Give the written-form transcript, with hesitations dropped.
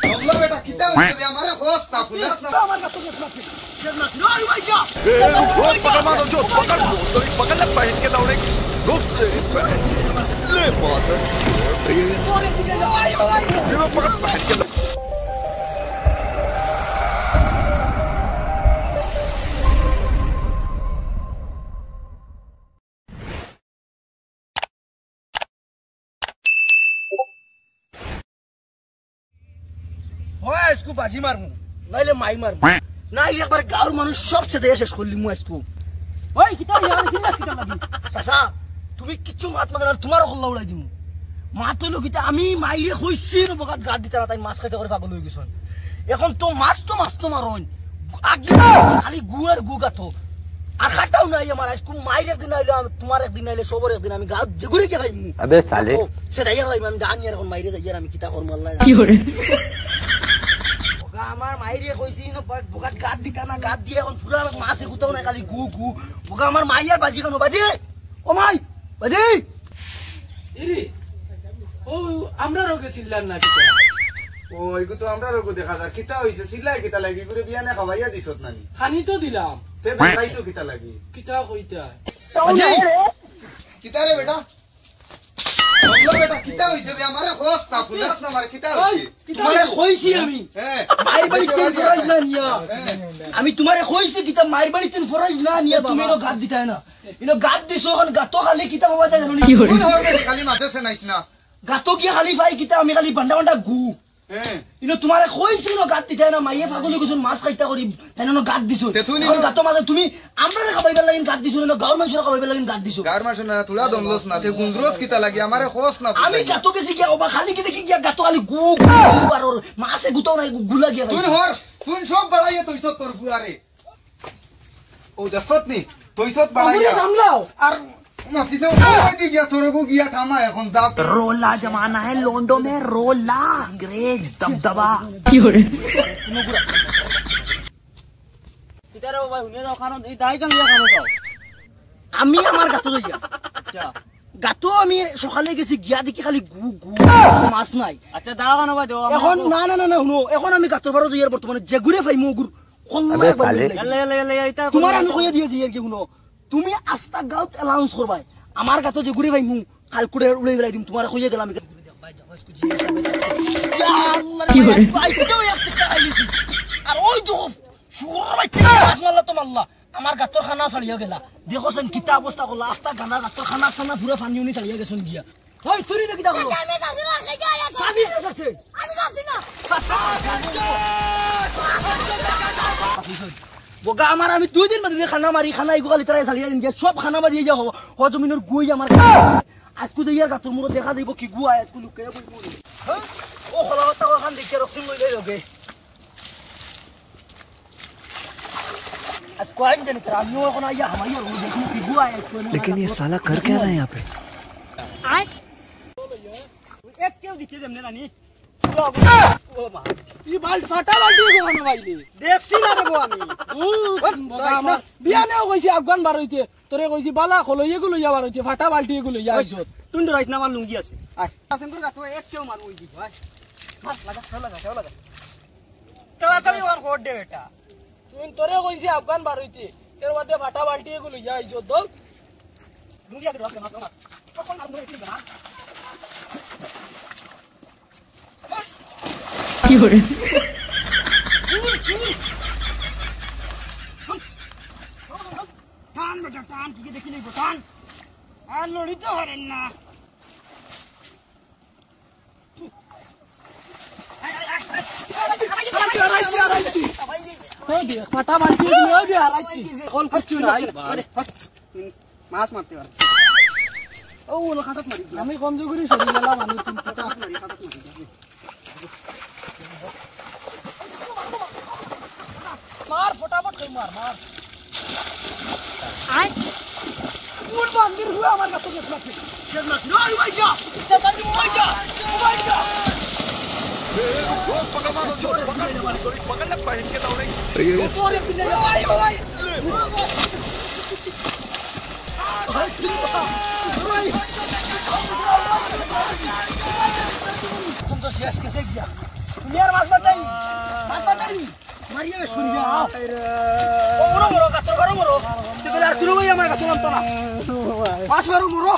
हमला बेटा कितना होइसे हमारे होश ना फुलास ना हमारे का तो ना रोई भाई जा पकड़ मारो जो पकड़ सॉरी पकड़ ले पहन के दौड़े रुक ले बात ये पकड़ पहन के इसको बाजी मारमु नाइले माई मारमु नाइले एक बार गाँव মানুষ सबसे দেয়া শেষ করলি মু আজকু ওই কিটা ইয়ার চিন্তা কিটা লাগি সাসা তুমি কিচ্ছু মাত মানা তোমার হল্লা উড়াই দিমু মাত হইলো কিটা আমি মাইরে কইছি ন বগাত গাড় দিতা না তাই মাছ খাইতে করে পাগল হই গেছন এখন তো মাছ তো মারন আগে খালি গুয়ার গুগাতো আর খাটাও নাই আমার আজকু মাইরে একদিন আইলো তোমার একদিন আইলে সবর একদিন আমি গাঁত জেগুরে কে খাইমু আবে সালে সেটাই আর আমি জানি আর এখন মাইরে যাই আর আমি কিটা করব আল্লাহ কি করে আমার মাইরে কইছি না বগাত গাত দিতা না গাত দিয়ে এখন পুরা মাছে গুতাও না খালি গু গু বগা আমার মাইয়ার বাজি কেন বাজি ও মাই বাজি ইরি ও আমরা রোগে সিল্লার না কিটা ও এগু তো আমরা রোগ দেখা যা কিতা হইছে সিলাই কিতা লাগি করে বিয়া না খাওয়াইয়া দিছত নানি খানি তো দিলাম তে দেখাইছো কিতা লাগি কিটা কইতা বাজি কিতা রে বেটা हमला बेटा किता होइसे हमारे होश ना फुलास ना मारे किता होइसे তোমারে কইছি আমি মাইর বাড়ি তিন ফরাইজ না নিয়া আমি তোমারে কইছি কিতা মাইর বাড়ি তিন ফরাইজ না নিয়া তুমি এর গাত দিতা না ইনো গাত দিছো এখন গাতো খালি কিতা বাবা তাই জানি তুই হবে খালি মাথে সে নাইছ না গাতো কি খালি ভাই কিতা আমি খালি বান্ডা গু ইনো তোমারে কইছি ন গাত দিতা না মাইয়ে পাগলি কইছন মাছ খাইতা করি তাইনো গাত দিছো এখন গাতো মাঝে তুমি আমরারে খাবাইবার লাগি গাত দিছো না গাঁর মানুষরা খাবাইবার লাগি গাত দিছো গাঁর মানুষ না তুলা দমলস না তে গুঞ্জরস কিতা লাগি আমারে হোশ না আমি গাতো গেছি গিয়া ওবা খালি কি দেখি গিয়া গাতো খালি গু আর মাছে গুতাও নাই গুলা গিয়া তুই সব বাড়াইয়া তইছত তোর ফুয়ারে ও দছত নি তইছত বাড়াইয়া সামলাও আর মাছি তো ওই দি গিয়া তোরগো গিয়া থামা এখন যা रोला जमाना है लोंडो में रोला अंग्रेज दबदबा की हो रे কিতারে বাবা হুনে দাও খানো এই দাই কাম খানো দাও আমি আমার গাতো যাইয়া আচ্ছা গাতো আমি সকালে গেছি গিয়া দেখি খালি গু গু মাছ নাই আচ্ছা দাও কানো ভাই দাও এখন না হুনো এখন আমি গাতর বারো যাইয়ার বর্তমানে যে ঘুরে পাই মুগুর আবে সালে এটা তোমার আমি কইয়া দিয়ে যাই কি হুনো তুমি আস্তা গাউত অ্যালাউন্স করবাই আমার গাতো যে ঘুরে পাই মু কালকুড়ে উড়াই বেলাই দিম তোমার কইয়া গেলাম আমি ভাই যাও इसको জি ইয়া আল্লাহ রে ভাই কেউ একটা আইছি আর ওই তো শুয়োর বাচ্চা মাশাআল্লাহ তো আল্লাহ আমার গাতর খানা ছাড়িয়া গেলা দেখোছেন কিতা অবস্থা করলা আস্তা গানা গাতর খানা সানা পুরো পানি উনি ছাড়িয়া গেছেন গিয়া ওই তুই না কিতা করলো আমি যাচ্ছি না খাইয়া আইছি আমি যাচ্ছি না বগা আমার আমি 2 দিন বাদে খানা মারি খানা ইগো খালি তারাই ছাড়িয়া দিন সব খানা বাদি যাও হ জমিনের গুই আমার আজকু দেয়ার গাতর মুরো দেখা দেব কি গুয়া আজকু লুকে বলবো হ্যাঁ ও খলাওতা ওখান দেখে রক্সিন লইলে লগে आज कोई नहीं कर आमियों को ना ये हमारी रोड देखने की हुआ है इसको लेकिन ये साला कर क्या रहा है यहाँ पे आए एक क्यों दिखे हमने रानी ओ मां ये बाल्ट फाटा बाल्टी को खाना ভাইলি দেখছি না রে গো আমি বিয়ানে কইছি আফগান বার হইতে তোরে কইছি বালা খলো এগুলো ইয়া বার হইতে ফাটা বাল্টি এগুলো ইয়া আইছত তুই রাইছ না আমার লুঙ্গি আছে আয় আসেন তোর গাতো এক কেউ মার ওই দি ভাই হাত লাগা তাড়াতাড়ি ওর কোড দে বেটা তুই তোরে কইছি আফগান বার হইতে এর মধ্যে ফাটা বাল্টি এগুলো ইয়া আইছত দল লুঙ্গি আগে রাখ না কোন আর মুই কি না की हो रे টান বেটা টান কি দেখি নাই টান আর লড়ি তো হরেন না ফাটা বাল্টি এগুলো ইয়া হারাইছি কোন কিছু নাই মাছ মারতে পারে ও ওলো খাতাত মারি আমি কম জগুরি সরি গেলা মানুষ তুমি খাতাত মারি मार फटाफट कहीं मार आए कौन बांधिर हुआ हमारे का तो देखना रोई भाई जा जल्दी भाई जा पकड़ मारो जो पकड़ सॉरी पकड़ ले पहन के दौड़े अरे बिना भाई तुम तो शेष कैसे किया তুমি আর মাছ মারতাই মারিয়া বেশ করি যাও ও মরো গাতর মরো তুই আর তুই আমার গাতর নামতো না মাছ মারো মরো